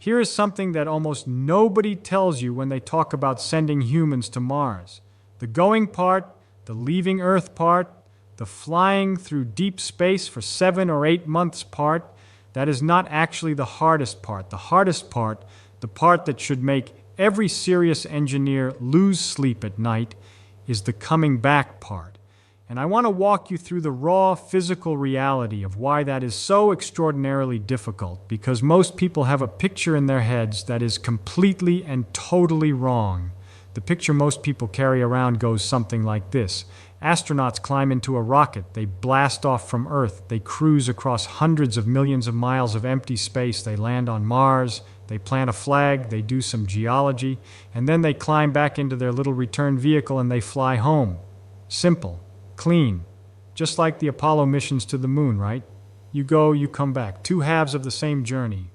Here is something that almost nobody tells you when they talk about sending humans to Mars. The going part, the leaving Earth part, the flying through deep space for 7 or 8 months part, that is not actually the hardest part. The hardest part, the part that should make every serious engineer lose sleep at night, is the coming back part. And I want to walk you through the raw physical reality of why that is so extraordinarily difficult, because most people have a picture in their heads that is completely and totally wrong. The picture most people carry around goes something like this. Astronauts climb into a rocket, they blast off from Earth, they cruise across hundreds of millions of miles of empty space, they land on Mars, they plant a flag, they do some geology, and then they climb back into their little return vehicle and they fly home. Simple. Clean. Just like the Apollo missions to the moon, right? You go, you come back. 2 halves of the same journey.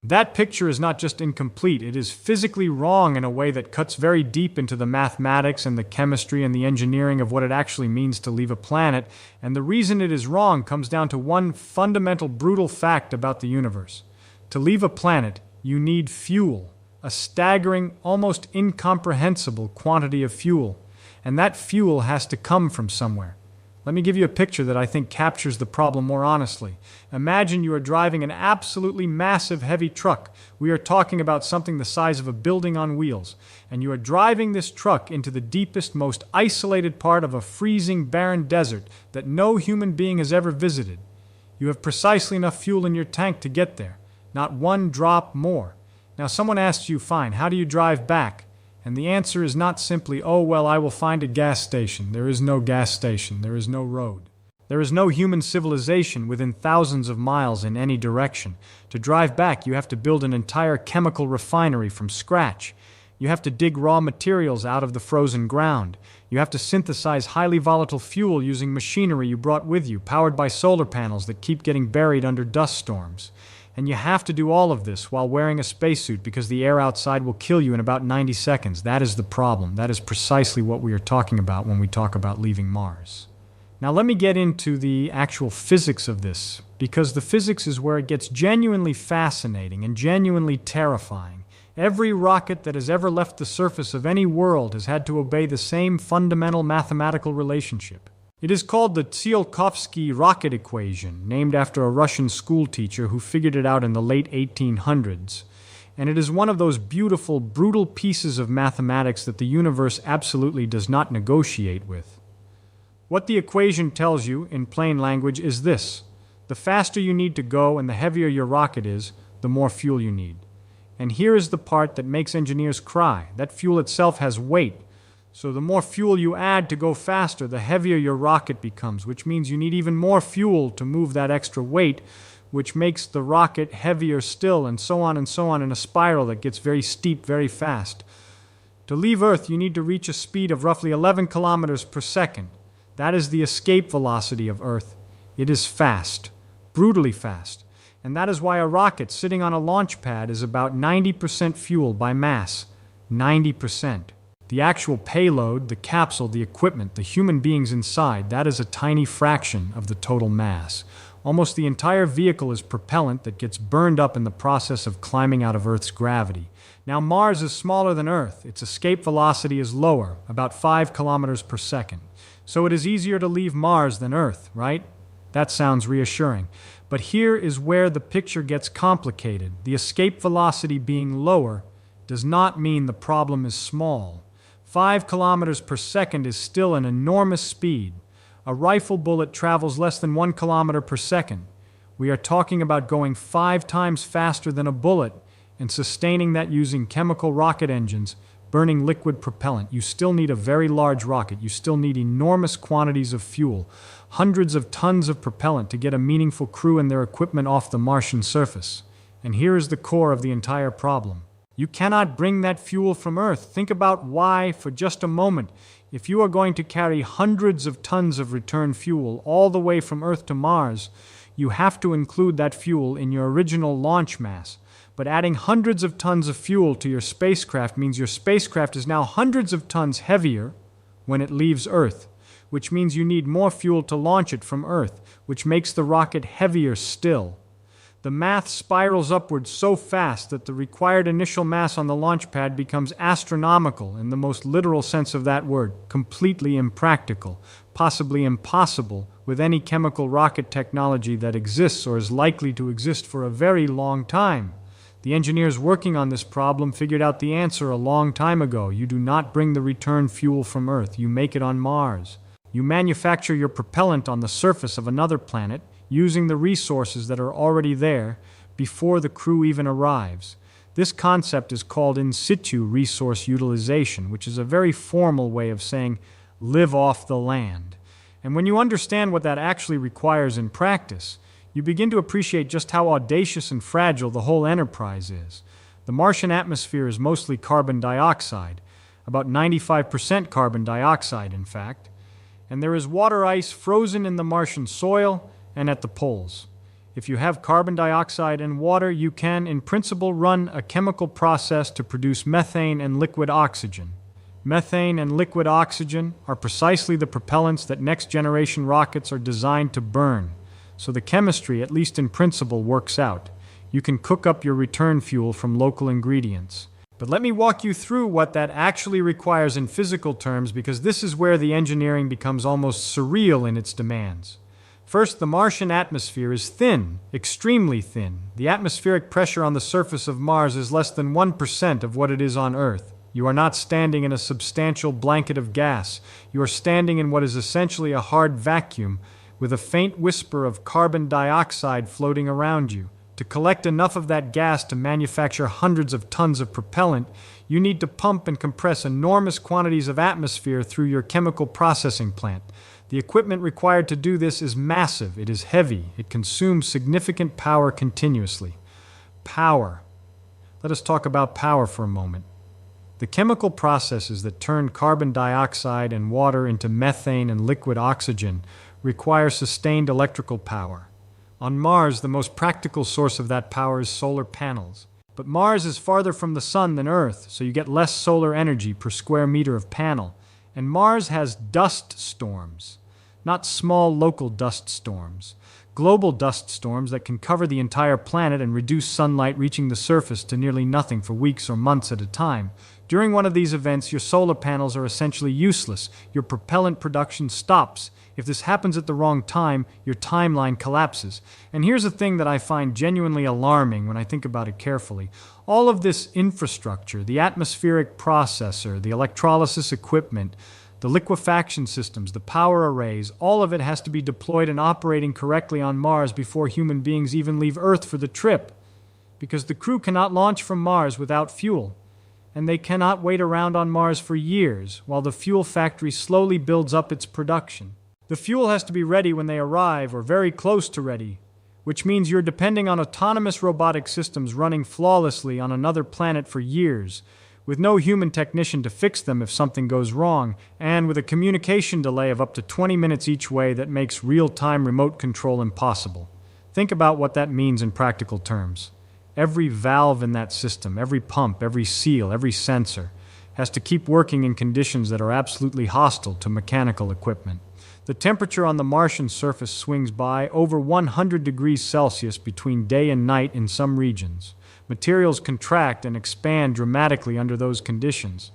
That picture is not just incomplete, it is physically wrong in a way that cuts very deep into the mathematics and the chemistry and the engineering of what it actually means to leave a planet, and the reason it is wrong comes down to one fundamental brutal fact about the universe. To leave a planet, you need fuel, a staggering, almost incomprehensible quantity of fuel. And that fuel has to come from somewhere. Let me give you a picture that I think captures the problem more honestly. Imagine you are driving an absolutely massive heavy truck. We are talking about something the size of a building on wheels. And you are driving this truck into the deepest, most isolated part of a freezing, barren desert that no human being has ever visited. You have precisely enough fuel in your tank to get there. Not one drop more. Now someone asks you, fine, how do you drive back? And the answer is not simply, oh, well, I will find a gas station. There is no gas station. There is no road. There is no human civilization within thousands of miles in any direction. To drive back, you have to build an entire chemical refinery from scratch. You have to dig raw materials out of the frozen ground. You have to synthesize highly volatile fuel using machinery you brought with you, powered by solar panels that keep getting buried under dust storms. And you have to do all of this while wearing a spacesuit because the air outside will kill you in about 90 seconds. That is the problem. That is precisely what we are talking about when we talk about leaving Mars. Now let me get into the actual physics of this, because the physics is where it gets genuinely fascinating and genuinely terrifying. Every rocket that has ever left the surface of any world has had to obey the same fundamental mathematical relationship. It is called the Tsiolkovsky rocket equation, named after a Russian schoolteacher who figured it out in the late 1800s. And it is one of those beautiful, brutal pieces of mathematics that the universe absolutely does not negotiate with. What the equation tells you, in plain language, is this. The faster you need to go and the heavier your rocket is, the more fuel you need. And here is the part that makes engineers cry. That fuel itself has weight. So the more fuel you add to go faster, the heavier your rocket becomes, which means you need even more fuel to move that extra weight, which makes the rocket heavier still, and so on in a spiral that gets very steep very fast. To leave Earth, you need to reach a speed of roughly 11 kilometers per second. That is the escape velocity of Earth. It is fast, brutally fast. And that is why a rocket sitting on a launch pad is about 90% fuel by mass. 90%. The actual payload, the capsule, the equipment, the human beings inside, that is a tiny fraction of the total mass. Almost the entire vehicle is propellant that gets burned up in the process of climbing out of Earth's gravity. Now Mars is smaller than Earth. Its escape velocity is lower, about 5 kilometers per second. So it is easier to leave Mars than Earth, right? That sounds reassuring. But here is where the picture gets complicated. The escape velocity being lower does not mean the problem is small. 5 kilometers per second is still an enormous speed. A rifle bullet travels less than 1 kilometer per second. We are talking about going 5 times faster than a bullet and sustaining that using chemical rocket engines, burning liquid propellant. You still need a very large rocket. You still need enormous quantities of fuel, hundreds of tons of propellant to get a meaningful crew and their equipment off the Martian surface. And here is the core of the entire problem. You cannot bring that fuel from Earth. Think about why for just a moment. If you are going to carry hundreds of tons of return fuel all the way from Earth to Mars, you have to include that fuel in your original launch mass. But adding hundreds of tons of fuel to your spacecraft means your spacecraft is now hundreds of tons heavier when it leaves Earth, which means you need more fuel to launch it from Earth, which makes the rocket heavier still. The math spirals upward so fast that the required initial mass on the launch pad becomes astronomical in the most literal sense of that word, completely impractical, possibly impossible with any chemical rocket technology that exists or is likely to exist for a very long time. The engineers working on this problem figured out the answer a long time ago. You do not bring the return fuel from Earth, you make it on Mars. You manufacture your propellant on the surface of another planet, using the resources that are already there before the crew even arrives. This concept is called in-situ resource utilization, which is a very formal way of saying live off the land. And when you understand what that actually requires in practice, you begin to appreciate just how audacious and fragile the whole enterprise is. The Martian atmosphere is mostly carbon dioxide, about 95% carbon dioxide, in fact, and there is water ice frozen in the Martian soil and at the poles. If you have carbon dioxide and water, you can, in principle, run a chemical process to produce methane and liquid oxygen. Methane and liquid oxygen are precisely the propellants that next-generation rockets are designed to burn. So the chemistry, at least in principle, works out. You can cook up your return fuel from local ingredients. But let me walk you through what that actually requires in physical terms, because this is where the engineering becomes almost surreal in its demands. First, the Martian atmosphere is thin, extremely thin. The atmospheric pressure on the surface of Mars is less than 1% of what it is on Earth. You are not standing in a substantial blanket of gas. You are standing in what is essentially a hard vacuum, with a faint whisper of carbon dioxide floating around you. To collect enough of that gas to manufacture hundreds of tons of propellant, you need to pump and compress enormous quantities of atmosphere through your chemical processing plant. The equipment required to do this is massive, it is heavy, it consumes significant power continuously. Power. Let us talk about power for a moment. The chemical processes that turn carbon dioxide and water into methane and liquid oxygen require sustained electrical power. On Mars, the most practical source of that power is solar panels. But Mars is farther from the sun than Earth, so you get less solar energy per square meter of panel. And Mars has dust storms, not small local dust storms. Global dust storms that can cover the entire planet and reduce sunlight reaching the surface to nearly nothing for weeks or months at a time. During one of these events, your solar panels are essentially useless. Your propellant production stops. If this happens at the wrong time, your timeline collapses. And here's a thing that I find genuinely alarming when I think about it carefully. All of this infrastructure, the atmospheric processor, the electrolysis equipment, the liquefaction systems, the power arrays, all of it has to be deployed and operating correctly on Mars before human beings even leave Earth for the trip. Because the crew cannot launch from Mars without fuel. And they cannot wait around on Mars for years while the fuel factory slowly builds up its production. The fuel has to be ready when they arrive, or very close to ready, which means you're depending on autonomous robotic systems running flawlessly on another planet for years, with no human technician to fix them if something goes wrong, and with a communication delay of up to 20 minutes each way that makes real-time remote control impossible. Think about what that means in practical terms. Every valve in that system, every pump, every seal, every sensor, has to keep working in conditions that are absolutely hostile to mechanical equipment. The temperature on the Martian surface swings by over 100 degrees Celsius between day and night in some regions. Materials contract and expand dramatically under those conditions.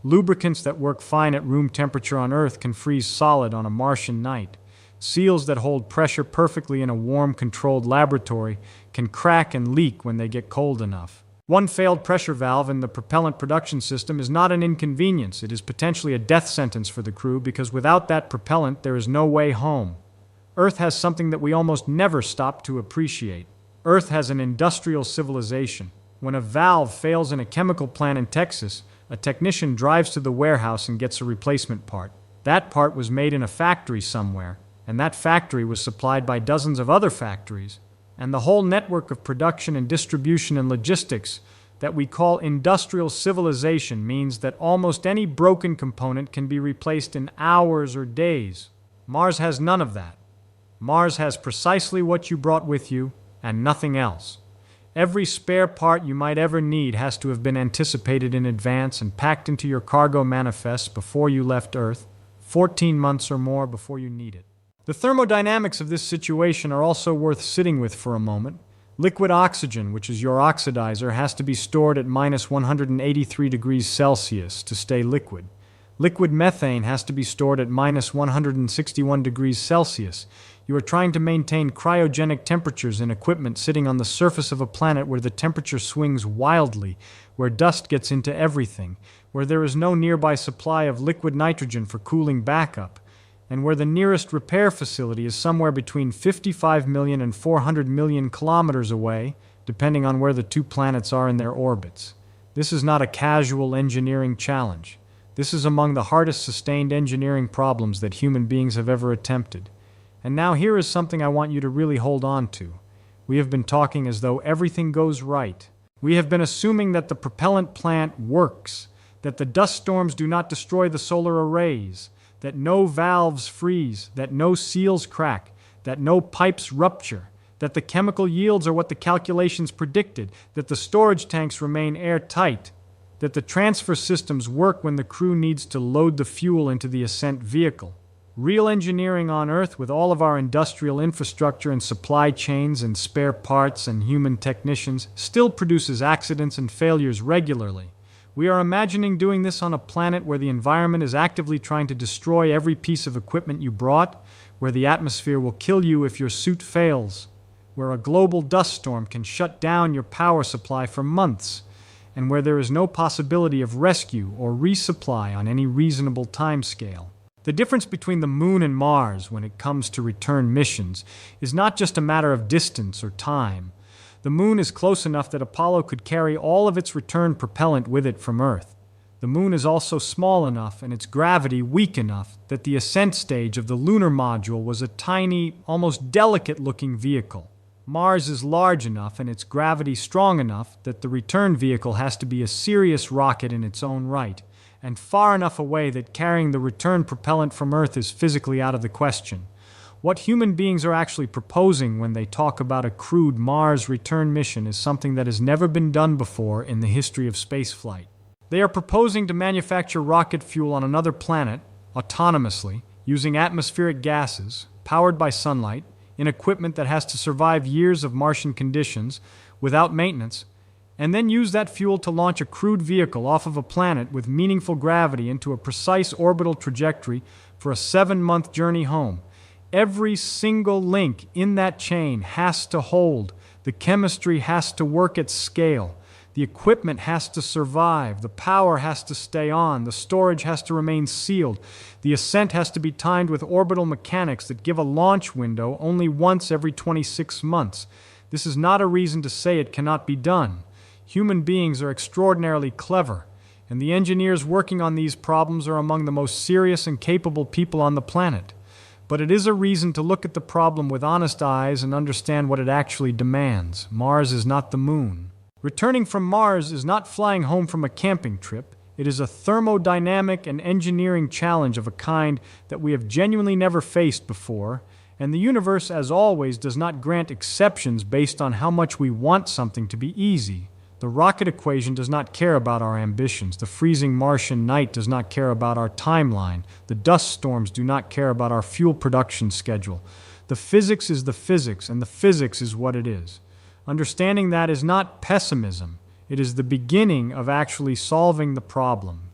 Lubricants that work fine at room temperature on Earth can freeze solid on a Martian night. Seals that hold pressure perfectly in a warm, controlled laboratory can crack and leak when they get cold enough. One failed pressure valve in the propellant production system is not an inconvenience. It is potentially a death sentence for the crew, because without that propellant, there is no way home. Earth has something that we almost never stop to appreciate. Earth has an industrial civilization. When a valve fails in a chemical plant in Texas, a technician drives to the warehouse and gets a replacement part. That part was made in a factory somewhere, and that factory was supplied by dozens of other factories. And the whole network of production and distribution and logistics that we call industrial civilization means that almost any broken component can be replaced in hours or days. Mars has none of that. Mars has precisely what you brought with you and nothing else. Every spare part you might ever need has to have been anticipated in advance and packed into your cargo manifest before you left Earth, 14 months or more before you need it. The thermodynamics of this situation are also worth sitting with for a moment. Liquid oxygen, which is your oxidizer, has to be stored at minus 183 degrees Celsius to stay liquid. Liquid methane has to be stored at minus 161 degrees Celsius. You are trying to maintain cryogenic temperatures in equipment sitting on the surface of a planet where the temperature swings wildly, where dust gets into everything, where there is no nearby supply of liquid nitrogen for cooling backup, and where the nearest repair facility is somewhere between 55 million and 400 million kilometers away, depending on where the two planets are in their orbits. This is not a casual engineering challenge. This is among the hardest sustained engineering problems that human beings have ever attempted. And now here is something I want you to really hold on to. We have been talking as though everything goes right. We have been assuming that the propellant plant works, that the dust storms do not destroy the solar arrays, that no valves freeze, that no seals crack, that no pipes rupture, that the chemical yields are what the calculations predicted, that the storage tanks remain airtight, that the transfer systems work when the crew needs to load the fuel into the ascent vehicle. Real engineering on Earth, with all of our industrial infrastructure and supply chains and spare parts and human technicians, still produces accidents and failures regularly. We are imagining doing this on a planet where the environment is actively trying to destroy every piece of equipment you brought, where the atmosphere will kill you if your suit fails, where a global dust storm can shut down your power supply for months, and where there is no possibility of rescue or resupply on any reasonable timescale. The difference between the Moon and Mars when it comes to return missions is not just a matter of distance or time. The Moon is close enough that Apollo could carry all of its return propellant with it from Earth. The Moon is also small enough and its gravity weak enough that the ascent stage of the lunar module was a tiny, almost delicate-looking vehicle. Mars is large enough and its gravity strong enough that the return vehicle has to be a serious rocket in its own right, and far enough away that carrying the return propellant from Earth is physically out of the question. What human beings are actually proposing when they talk about a crewed Mars return mission is something that has never been done before in the history of spaceflight. They are proposing to manufacture rocket fuel on another planet, autonomously, using atmospheric gases, powered by sunlight, in equipment that has to survive years of Martian conditions, without maintenance, and then use that fuel to launch a crewed vehicle off of a planet with meaningful gravity into a precise orbital trajectory for a 7-month journey home. Every single link in that chain has to hold. The chemistry has to work at scale. The equipment has to survive. The power has to stay on. The storage has to remain sealed. The ascent has to be timed with orbital mechanics that give a launch window only once every 26 months. This is not a reason to say it cannot be done. Human beings are extraordinarily clever, and the engineers working on these problems are among the most serious and capable people on the planet. But it is a reason to look at the problem with honest eyes and understand what it actually demands. Mars is not the Moon. Returning from Mars is not flying home from a camping trip. It is a thermodynamic and engineering challenge of a kind that we have genuinely never faced before, and the universe, as always, does not grant exceptions based on how much we want something to be easy. The rocket equation does not care about our ambitions. The freezing Martian night does not care about our timeline. The dust storms do not care about our fuel production schedule. The physics is the physics, and the physics is what it is. Understanding that is not pessimism. It is the beginning of actually solving the problem.